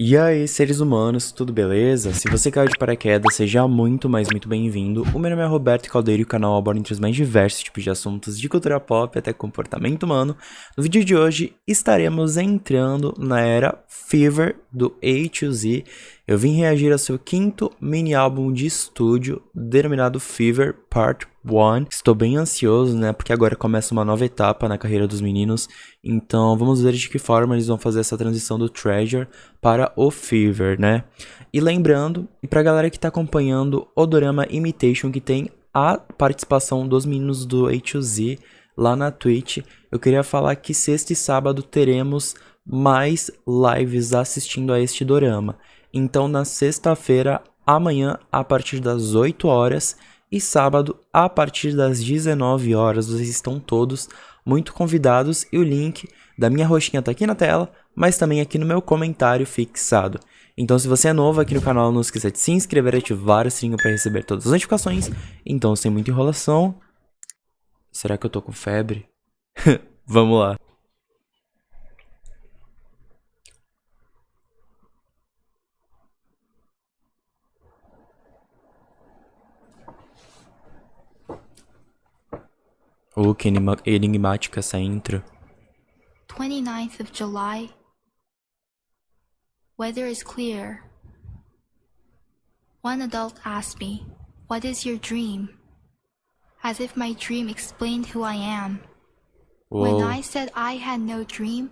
E aí, seres humanos, tudo beleza? Se você caiu de paraquedas, seja muito, mas muito bem-vindo. O meu nome é Roberto Caldeiro e o canal aborda entre os mais diversos tipos de assuntos de cultura pop até comportamento humano. No vídeo de hoje, estaremos entrando na era Fever do A2Z. Eu vim reagir ao seu quinto mini álbum de estúdio, denominado Fever Part 1. Estou bem ansioso, né, porque agora começa uma nova etapa na carreira dos meninos. Então, vamos ver de que forma eles vão fazer essa transição do Treasure para o Fever, né? E lembrando, e pra galera que tá acompanhando o Dorama Imitation, que tem a participação dos meninos do A2Z lá na Twitch, eu queria falar que sexta e sábado teremos mais lives assistindo a este Dorama. Então, na sexta-feira, amanhã, a partir das 8 horas, e sábado, a partir das 19 horas, vocês estão todos muito convidados e o link da minha roxinha tá aqui na tela, mas também aqui no meu comentário fixado. Então, se você é novo aqui no canal, não esqueça de se inscrever e ativar o sininho para receber todas as notificações. Então, sem muita enrolação... Será que eu tô com febre? Vamos lá. Que enigmática essa intro. 29th of July. Weather is clear. One adult asked me, "What is your dream?" As if my dream explained who I am. When Uou. I said I had no dream,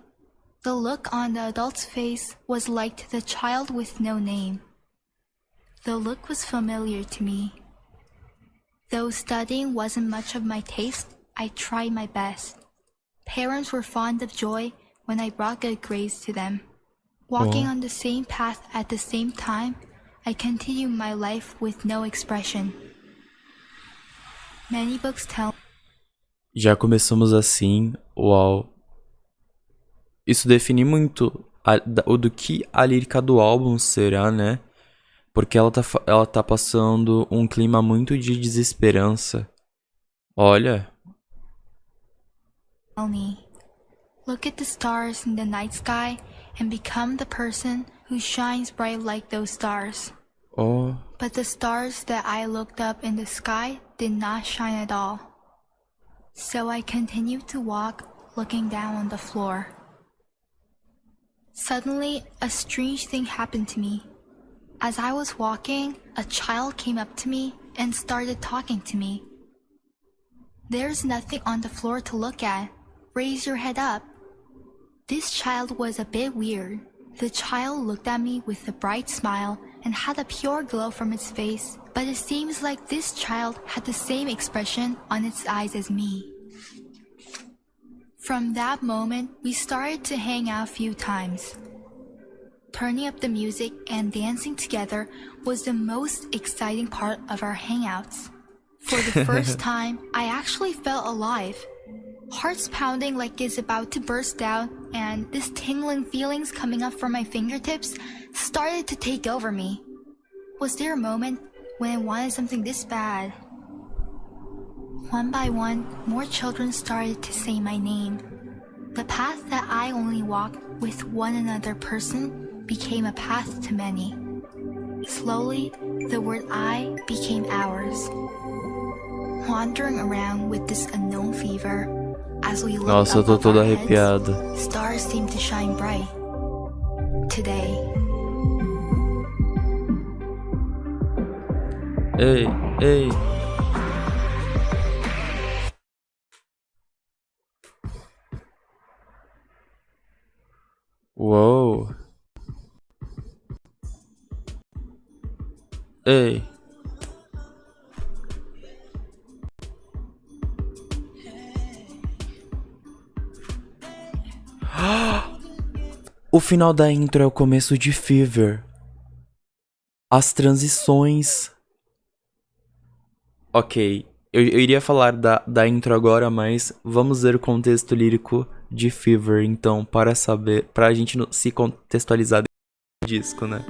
the look on the adult's face was like the child with no name. The look was familiar to me. Though studying wasn't much of my taste, I tried my best. Parents were fond of Joy when I brought good grades to them. Walking on the same path at the same time, I continued my life with no expression. Many books tell. Já começamos assim, uau. Isso define muito o do que a lírica do álbum será, né? Porque ela tá passando um clima muito de desesperança. Olha. Tell me, look at the stars in the night sky and become the person who shines bright like those stars. Oh. But the stars that I looked up in the sky did not shine at all. So I continued to walk, looking down on the floor. Suddenly, a strange thing happened to me. As I was walking, a child came up to me and started talking to me. "There's nothing on the floor to look at. Raise your head up." This child was a bit weird. The child looked at me with a bright smile and had a pure glow from its face, but it seems like this child had the same expression on its eyes as me. From that moment, we started to hang out a few times. Turning up the music and dancing together was the most exciting part of our hangouts. For the first time, I actually felt alive. Hearts pounding like it's about to burst out, and this tingling feelings coming up from my fingertips started to take over me. Was there a moment when I wanted something this bad? One by one, more children started to say my name. The path that I only walked with one another person became a path to many. Slowly, the word I became ours. Wandering around with this unknown fever, as we looked Nossa, eu up tô above todo our heads, arrepiado. stars seemed to shine bright. Today. Ei, ei. Uou. Ei. O final da intro é o começo de Fever. As transições. Ok, eu iria falar da intro agora, mas vamos ver o contexto lírico de Fever, então, para saber, pra gente se contextualizar desse disco, né?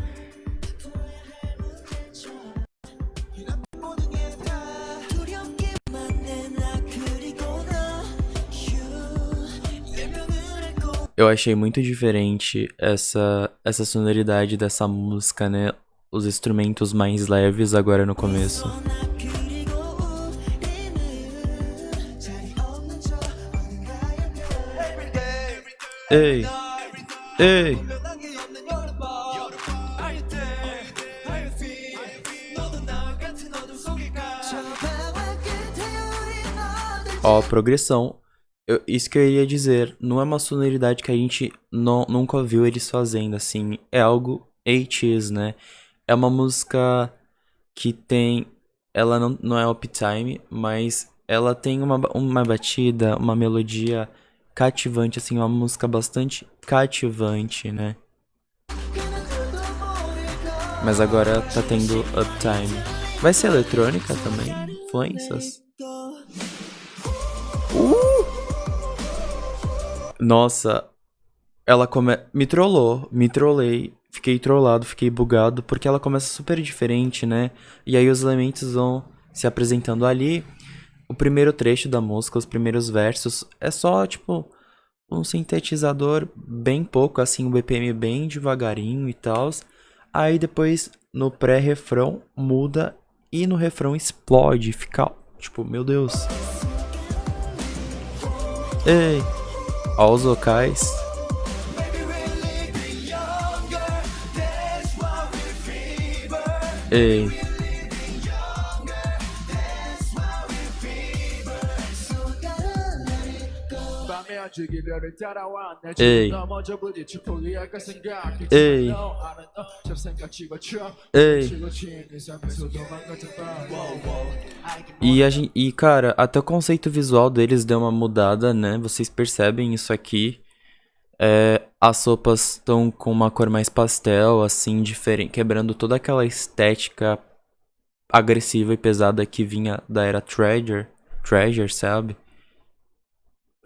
eu achei muito diferente essa sonoridade dessa música, né? Os instrumentos mais leves agora no começo. Ei, ei. Ó, progressão. Isso que eu iria dizer, não é uma sonoridade que a gente nunca ouviu eles fazendo, assim. É algo 80s, né? É uma música que tem... Ela não é uptime, mas ela tem uma batida, uma melodia cativante, assim. Uma música bastante cativante, né? Mas agora tá tendo uptime. Vai ser eletrônica também? Influências? Nossa, ela me trollou, me trollei, fiquei trollado, fiquei bugado, porque ela começa super diferente, né? E aí os elementos vão se apresentando ali. O primeiro trecho da música, os primeiros versos, é só, tipo, um sintetizador bem pouco, assim, um BPM bem devagarinho e tal. Aí depois, no pré-refrão, muda e no refrão explode, fica, tipo, meu Deus. Ei! Ó os vocais. Ei. Ei. Ei. Ei. E, cara, até o conceito visual deles deu uma mudada, né? Vocês percebem isso aqui. As sopas estão com uma cor mais pastel, assim, diferente, quebrando toda aquela estética agressiva e pesada que vinha da era Treasure, sabe?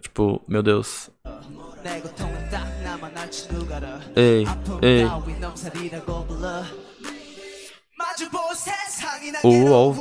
Tipo, meu Deus. Ei, ei. Uau.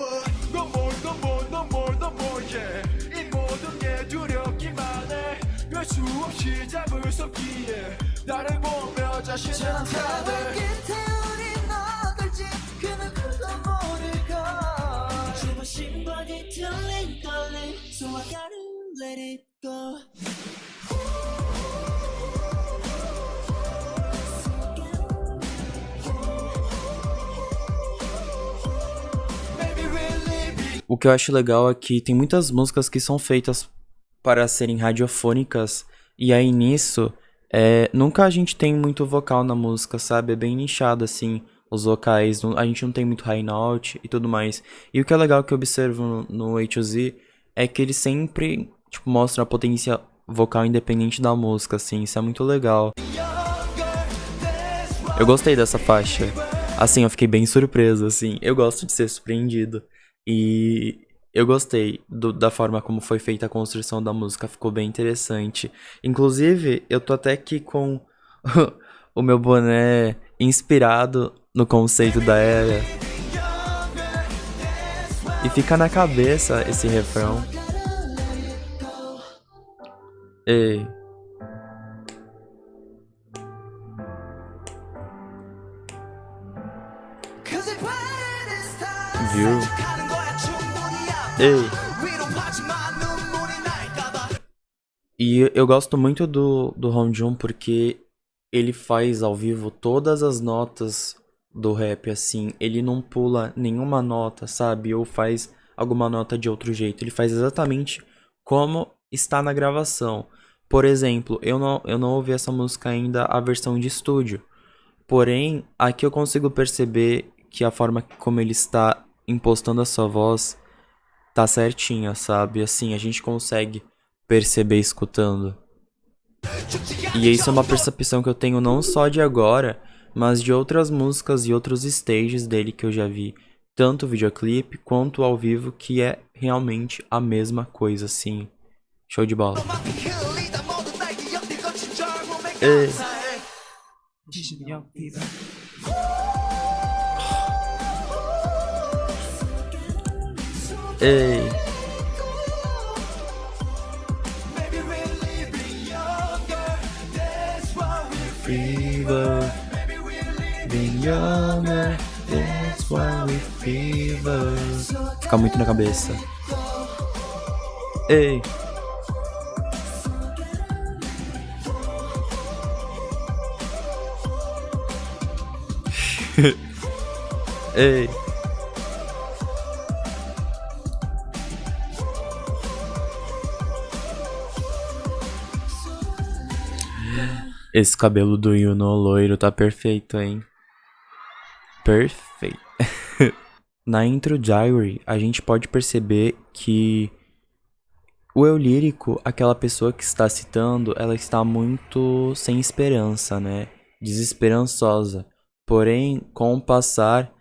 O que eu acho legal é que tem muitas músicas que são feitas para serem radiofônicas, e aí nisso, nunca a gente tem muito vocal na música, sabe? É bem nichado, assim, os vocais, a gente não tem muito high note e tudo mais. E o que é legal que eu observo no A2Z é que ele sempre, tipo, mostra a potência vocal independente da música, assim, isso é muito legal. Eu gostei dessa faixa. Assim, eu fiquei bem surpreso, assim, eu gosto de ser surpreendido. E eu gostei da forma como foi feita a construção da música, ficou bem interessante. Inclusive, eu tô até aqui com o meu boné inspirado no conceito da era. E fica na cabeça esse refrão. Ei. Viu? Ei. E eu gosto muito do Honjun porque ele faz ao vivo todas as notas do rap, assim. Ele não pula nenhuma nota, sabe? Ou faz alguma nota de outro jeito. Ele faz exatamente como está na gravação. Por exemplo, eu não ouvi essa música ainda, a versão de estúdio. Porém, aqui eu consigo perceber que a forma como ele está impostando a sua voz tá certinha, sabe? Assim, a gente consegue perceber escutando. E isso é uma percepção que eu tenho não só de agora, mas de outras músicas e outros stages dele que eu já vi, tanto videoclipe quanto ao vivo, que é realmente a mesma coisa, assim. Show de bola. Ei. Ei. younger, that's why we fever. Fica muito na cabeça. Ei. Ei. Esse cabelo do Yuno loiro tá perfeito, hein? Perfeito. Na intro Diary, a gente pode perceber que o eu lírico, aquela pessoa que está citando, ela está muito sem esperança, né? Desesperançosa. Porém, com o passar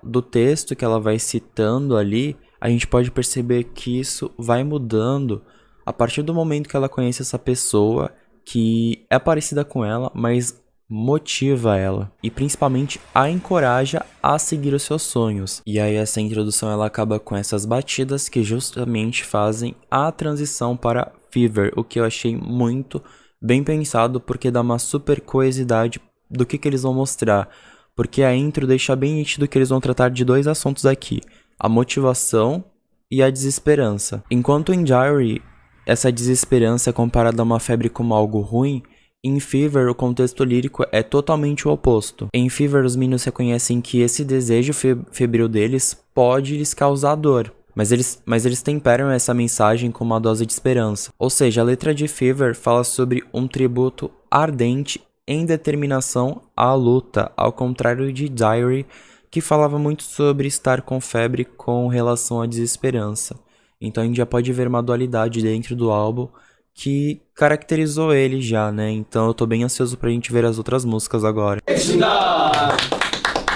do texto que ela vai citando ali, a gente pode perceber que isso vai mudando a partir do momento que ela conhece essa pessoa que é parecida com ela, mas motiva ela e principalmente a encoraja a seguir os seus sonhos. E aí essa introdução ela acaba com essas batidas que justamente fazem a transição para Fever, o que eu achei muito bem pensado porque dá uma super coesidade do que eles vão mostrar, porque a intro deixa bem nítido que eles vão tratar de dois assuntos aqui, a motivação e a desesperança. Enquanto em Diary essa desesperança é comparada a uma febre como algo ruim, em Fever o contexto lírico é totalmente o oposto. Em Fever os meninos reconhecem que esse desejo febril deles pode lhes causar dor, mas eles temperam essa mensagem com uma dose de esperança. Ou seja, a letra de Fever fala sobre um tributo ardente em determinação à luta, ao contrário de Diary, que falava muito sobre estar com febre com relação à desesperança. Então a gente já pode ver uma dualidade dentro do álbum que caracterizou ele já, né? Então eu tô bem ansioso pra gente ver as outras músicas agora.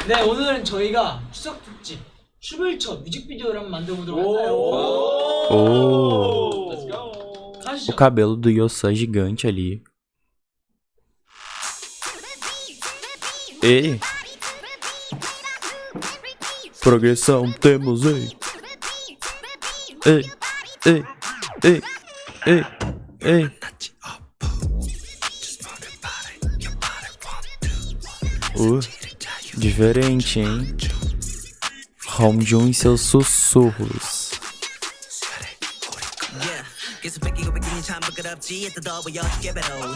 네, 오늘은 저희가 추석 특집 춤을 춰 뮤직비디오를 한번 만들어보도록 할까요? Let's go! O 가시죠. cabelo do Yosan gigante ali. Ei! Progressão temos, ei! Ei! Ei! Ei! Ei! Ei! Diferente, hein? Hongjoong e seus sussurros.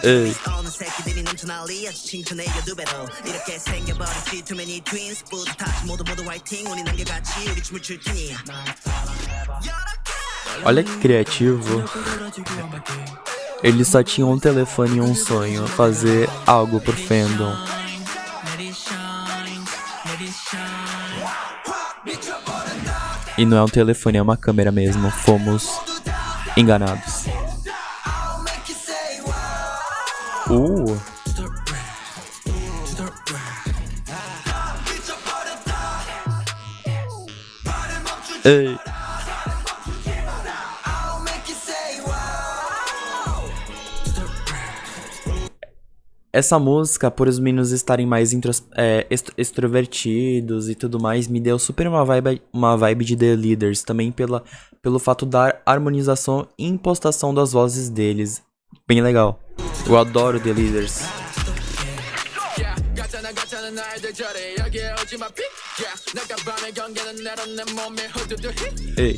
Ei. Olha que criativo. Eles só tinham um telefone e um sonho, fazer algo pro fandom. E não é um telefone, é uma câmera mesmo. Fomos enganados. Ei. Essa música, por os meninos estarem mais extrovertidos e tudo mais, me deu super uma vibe de The Leaders, também pelo fato da harmonização e impostação das vozes deles. Bem legal. Eu adoro The Leaders. Ei.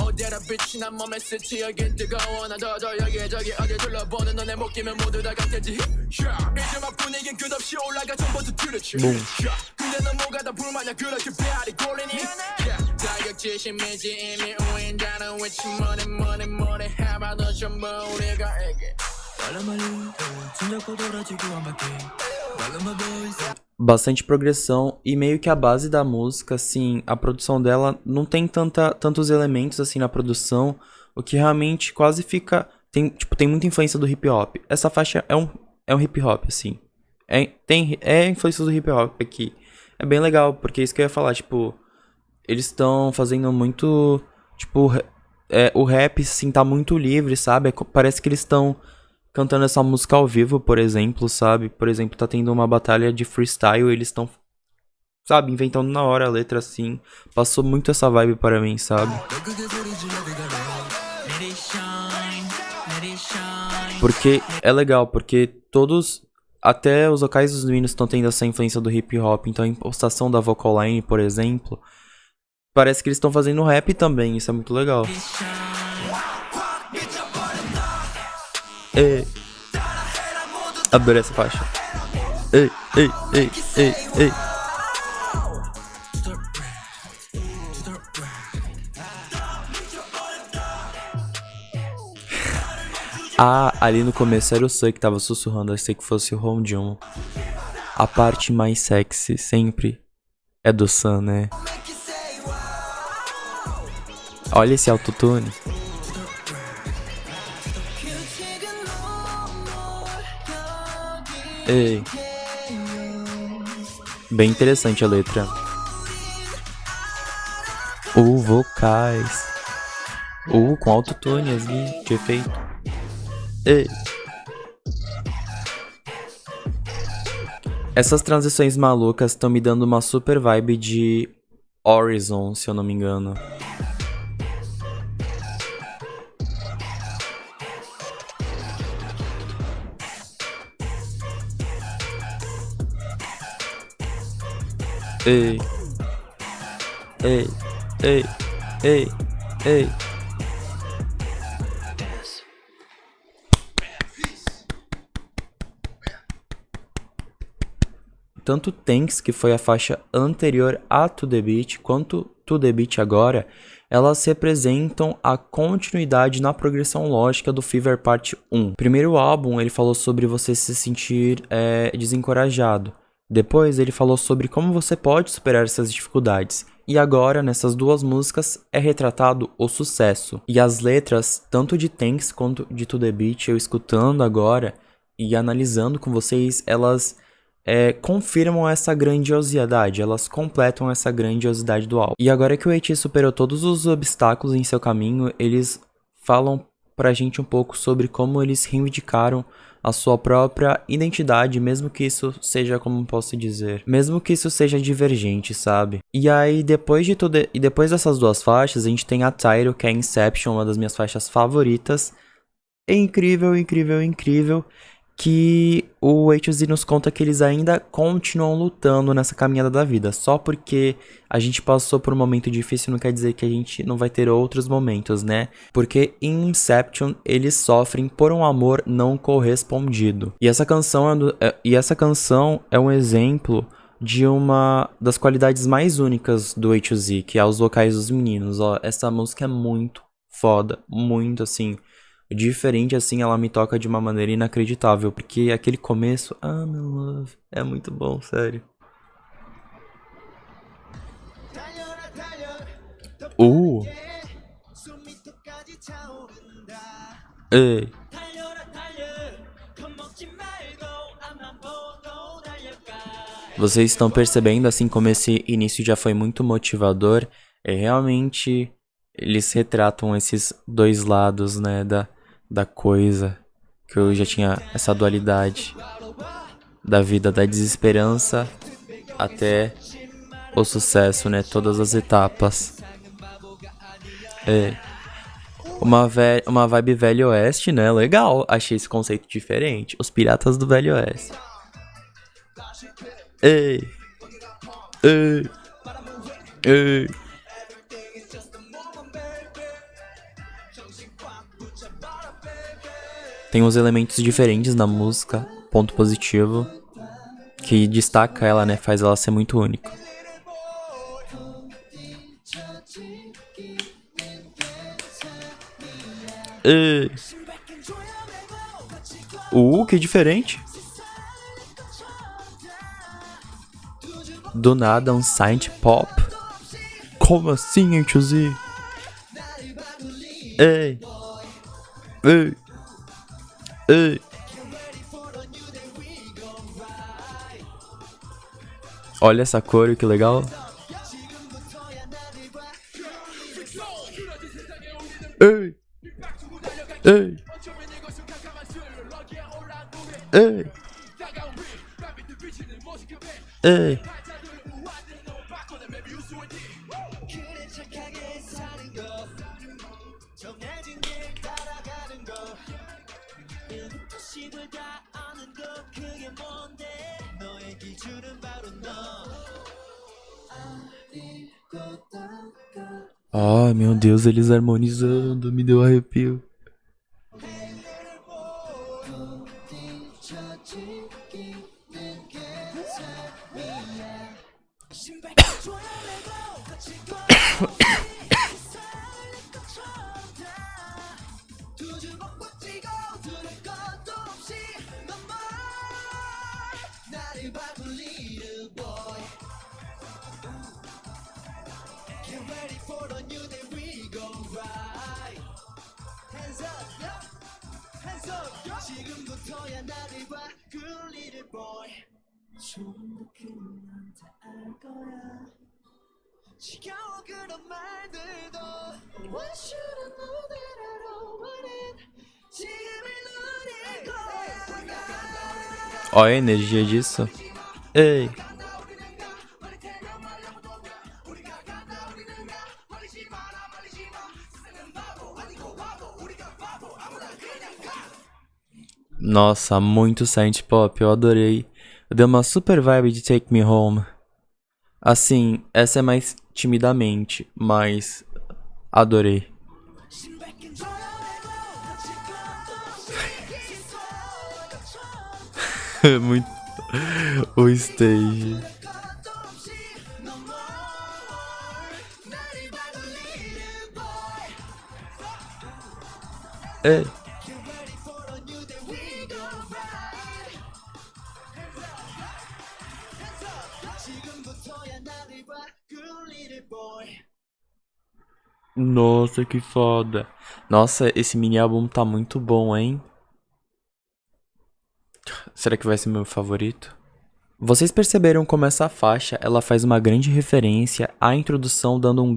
Boom. Bastante progressão e meio que a base da música, assim, a produção dela não tem tantos elementos assim na produção, o que realmente quase fica, tem muita influência do hip hop. Essa faixa é um hip hop, assim, é influência do hip hop aqui. É bem legal, porque é isso que eu ia falar, tipo, eles estão fazendo muito, tipo, o rap, assim, tá muito livre, sabe? Parece que eles estão cantando essa música ao vivo, por exemplo, sabe? Por exemplo, tá tendo uma batalha de freestyle, eles estão, sabe, inventando na hora a letra, assim. Passou muito essa vibe para mim, sabe? Porque é legal, porque todos até os vocais dos meninos estão tendo essa influência do hip hop. Então a impostação da vocal line, por exemplo, parece que eles estão fazendo rap também. Isso é muito legal. Ei. Adorei essa faixa. Ei, ei, ei, ei, ei. Ah, ali no começo era o Sun que tava sussurrando, achei que fosse o Hong Jun. A parte mais sexy sempre é do Sun, né? Olha esse autotune. Ei. Bem interessante a letra. Vocais. Com autotune ali, de efeito. Ei. Essas transições malucas estão me dando uma super vibe de Horizon, se eu não me engano. Ei. Ei. Ei. Ei. Ei. Tanto Thanks, que foi a faixa anterior a To The Beat, quanto To The Beat agora, elas representam a continuidade na progressão lógica do Fever Part 1. Primeiro álbum, ele falou sobre você se sentir desencorajado. Depois, ele falou sobre como você pode superar essas dificuldades. E agora, nessas duas músicas, é retratado o sucesso. E as letras, tanto de Thanks quanto de To The Beat, eu escutando agora e analisando com vocês, elas confirmam essa grandiosidade, elas completam essa grandiosidade do álbum. E agora que o AT superou todos os obstáculos em seu caminho, eles falam pra gente um pouco sobre como eles reivindicaram a sua própria identidade, mesmo que isso seja, como posso dizer, mesmo que isso seja divergente, sabe? E aí, depois dessas duas faixas, a gente tem a Tidal, que é Inception, uma das minhas faixas favoritas. É incrível, incrível, incrível. Que o A2Z nos conta que eles ainda continuam lutando nessa caminhada da vida. Só porque a gente passou por um momento difícil não quer dizer que a gente não vai ter outros momentos, né? Porque em Inception eles sofrem por um amor não correspondido. E essa canção é um exemplo de uma das qualidades mais únicas do A2Z, que é os vocais dos meninos. Ó, essa música é muito foda, muito assim... diferente, assim, ela me toca de uma maneira inacreditável, porque aquele começo, I'm in love, é muito bom, sério. Ei. Vocês estão percebendo, assim, como esse início já foi muito motivador? Realmente, eles retratam esses dois lados, né, da coisa, que eu já tinha essa dualidade da vida, da desesperança até o sucesso, né, todas as etapas. Uma vibe Velho Oeste, né, legal, achei esse conceito diferente, os piratas do Velho Oeste. Ei. Tem uns elementos diferentes na música, ponto positivo, que destaca ela, né? Faz ela ser muito única. Que diferente. Do nada, um synth pop. Como assim, A2Z? Ei. Olha essa cor, que legal. Ei. Ai, meu Deus, eles harmonizando, me deu arrepio. Olha a energia disso. Ei. Nossa, muito synth pop, eu adorei. Deu uma super vibe de Take Me Home. Assim, essa é mais timidamente, mas adorei. Muito. O stage. É. Nossa, que foda. Nossa, esse mini álbum tá muito bom, hein? Será que vai ser meu favorito? Vocês perceberam como essa faixa ela faz uma grande referência à introdução, dando um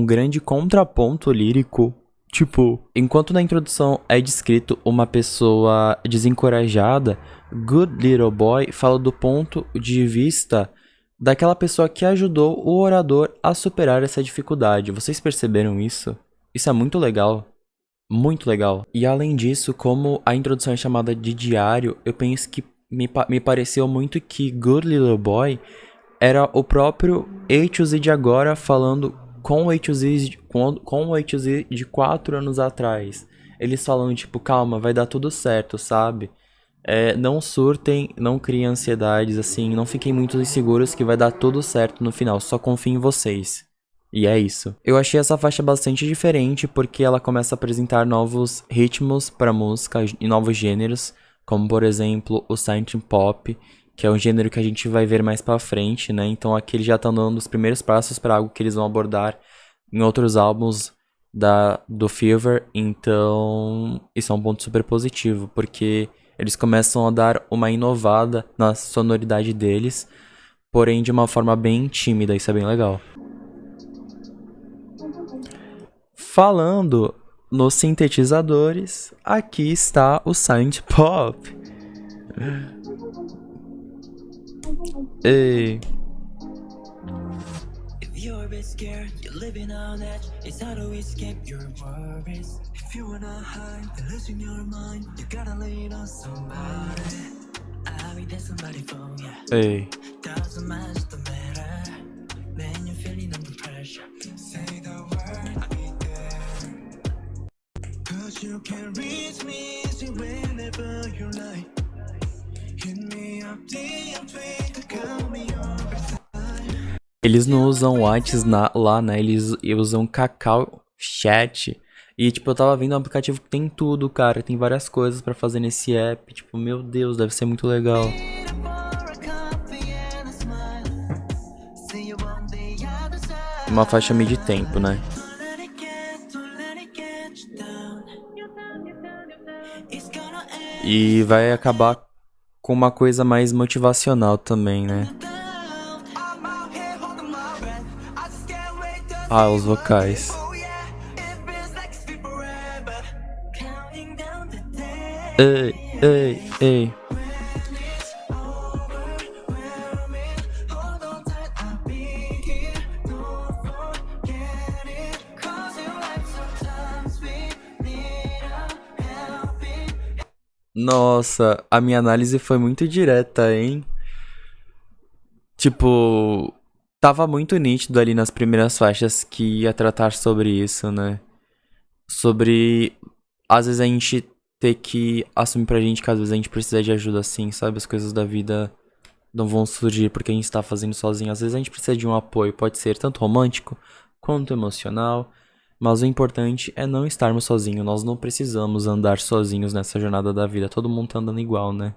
grande contraponto lírico? Tipo, enquanto na introdução é descrito uma pessoa desencorajada, Good Little Boy fala do ponto de vista daquela pessoa que ajudou o orador a superar essa dificuldade. Vocês perceberam isso? Isso é muito legal. Muito legal. E além disso, como a introdução é chamada de diário, eu penso que me pareceu muito que Good Little Boy era o próprio A2Z de agora falando com o A2Z, com o A2Z de 4 anos atrás. Eles falam tipo, calma, vai dar tudo certo, sabe? Não surtem, não criem ansiedades, assim, não fiquem muito inseguros que vai dar tudo certo no final, só confiem em vocês. E é isso. Eu achei essa faixa bastante diferente porque ela começa a apresentar novos ritmos pra música e novos gêneros, como por exemplo o synth pop, que é um gênero que a gente vai ver mais pra frente, né? Então aqui eles já estão dando os primeiros passos para algo que eles vão abordar em outros álbuns do Fever, então isso é um ponto super positivo, porque eles começam a dar uma inovada na sonoridade deles, porém de uma forma bem tímida, isso é bem legal. Falando nos sintetizadores, aqui está o synth pop. Ei. You're a bit scared, you're living on edge. It's hard to escape your worries. If you wanna hide, then losing your mind. You gotta lean on somebody. I'll be there somebody for you. Hey. Doesn't much the matter. Then you're feeling under pressure. Say the word, I'll be there. Cause you can reach me easy whenever you like. Hit me up deep, call me over. Eles não usam Whats lá, né? Eles usam Kakao Chat. E, tipo, eu tava vendo um aplicativo que tem tudo, cara. Tem várias coisas pra fazer nesse app. Tipo, meu Deus, deve ser muito legal. Uma faixa mid-tempo, né? E vai acabar com uma coisa mais motivacional também, né? Ah, os vocais. Ei, ei, ei. Nossa, a minha análise foi muito direta, hein? Tipo, Tava muito nítido ali nas primeiras faixas que ia tratar sobre isso, né? Sobre, às vezes a gente ter que assumir pra gente que às vezes a gente precisa de ajuda assim, sabe? As coisas da vida não vão surgir porque a gente tá fazendo sozinho. Às vezes a gente precisa de um apoio, pode ser tanto romântico quanto emocional. Mas o importante é não estarmos sozinhos. Nós não precisamos andar sozinhos nessa jornada da vida. Todo mundo tá andando igual, né?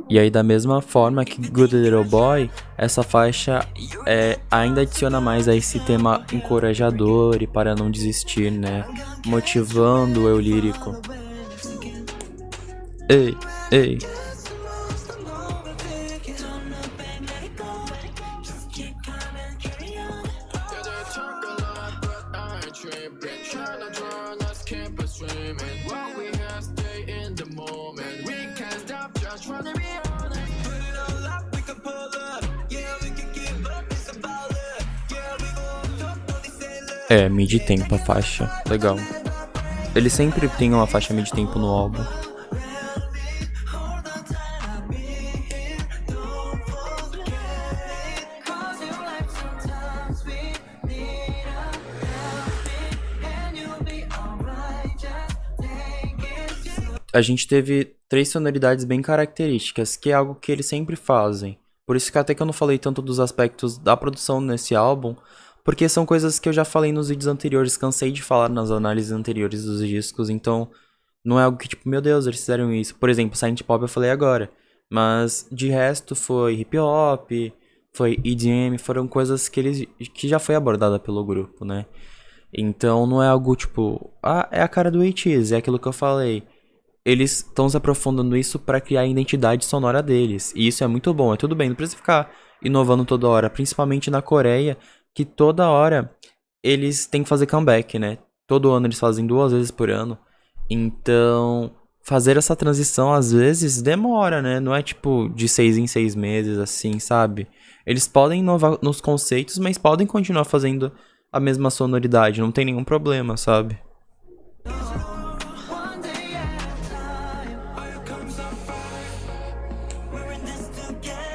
E aí, da mesma forma que Good Little Boy, essa faixa ainda adiciona mais a esse tema encorajador e para não desistir, né? Motivando o eu lírico. Ei, ei. É, mid-tempo a faixa. Legal. Ele sempre tem uma faixa mid-tempo no álbum. A gente teve 3 sonoridades bem características, que é algo que eles sempre fazem. Por isso que até que eu não falei tanto dos aspectos da produção nesse álbum, porque são coisas que eu já falei nos vídeos anteriores, cansei de falar nas análises anteriores dos discos, então não é algo que tipo, meu Deus, eles fizeram isso. Por exemplo, Synth Pop eu falei agora, mas de resto foi hip hop, foi EDM, foram coisas que já foi abordada pelo grupo, né? Então não é algo tipo, é a cara do ATEEZ, é aquilo que eu falei. Eles estão se aprofundando nisso para criar a identidade sonora deles, e isso é muito bom, é tudo bem, não precisa ficar inovando toda hora, principalmente na Coreia, que toda hora eles têm que fazer comeback, né? Todo ano eles fazem 2 vezes por ano. Então, fazer essa transição às vezes demora, né? Não é tipo de 6 em 6 meses, assim, sabe? Eles podem inovar nos conceitos, mas podem continuar fazendo a mesma sonoridade, não tem nenhum problema, sabe?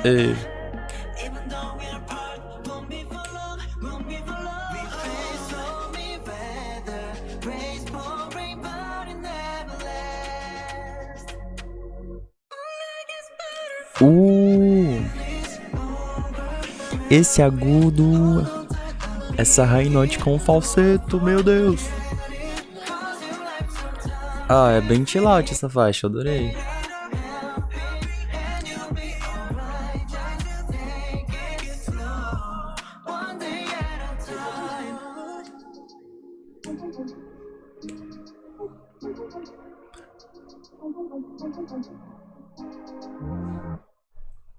Ei. Esse agudo, essa high note com falseto, meu Deus. É bem chill out essa faixa, eu adorei.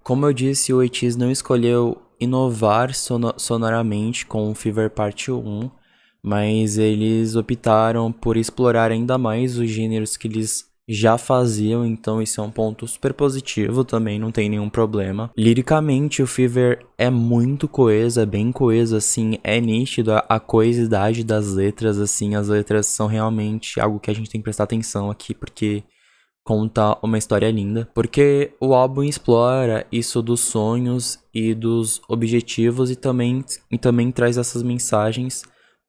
Como eu disse, o ATEEZ não escolheu inovar sonoramente com o Fever Part 1, mas eles optaram por explorar ainda mais os gêneros que eles já faziam, então isso é um ponto super positivo também, não tem nenhum problema. Liricamente, o Fever é muito coeso, é bem coeso, assim, é nítido a coesidade das letras, assim, as letras são realmente algo que a gente tem que prestar atenção aqui, porque conta uma história linda, porque o álbum explora isso dos sonhos e dos objetivos e também traz essas mensagens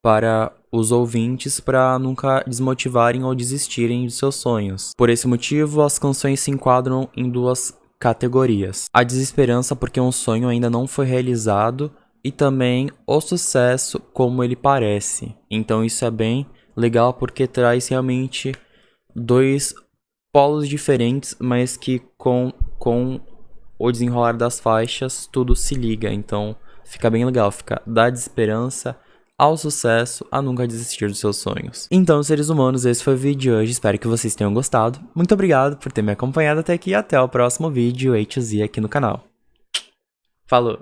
para os ouvintes para nunca desmotivarem ou desistirem de seus sonhos. Por esse motivo, as canções se enquadram em 2 categorias: a desesperança porque um sonho ainda não foi realizado e também o sucesso como ele parece. Então isso é bem legal porque traz realmente 2 polos diferentes, mas que com o desenrolar das faixas tudo se liga, então fica bem legal, fica da desesperança ao sucesso, a nunca desistir dos seus sonhos. Então, seres humanos, esse foi o vídeo de hoje, espero que vocês tenham gostado, muito obrigado por ter me acompanhado até aqui e até o próximo vídeo A to Z aqui no canal. Falou!